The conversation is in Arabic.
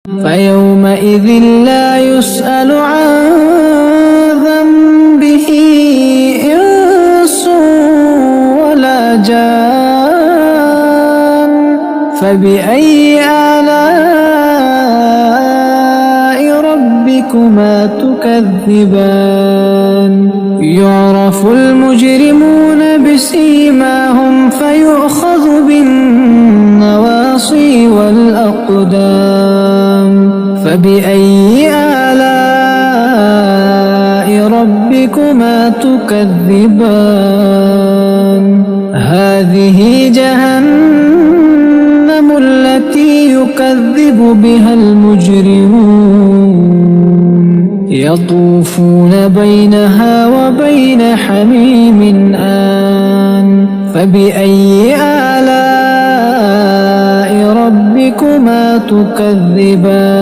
فيومئذ لا يسأل عن ذنبه إنس ولا جان فبأي آلاء ربكما تكذبان يعرف المجرمون بسيماهم فيؤخذ بالنواصي والأقدام فبأي آلاء ربكما تكذبان هذه جهنم التي يكذب بها المجرمون يطوفون بينها وبين حميم آن فبأي آلاء ربكما تكذبان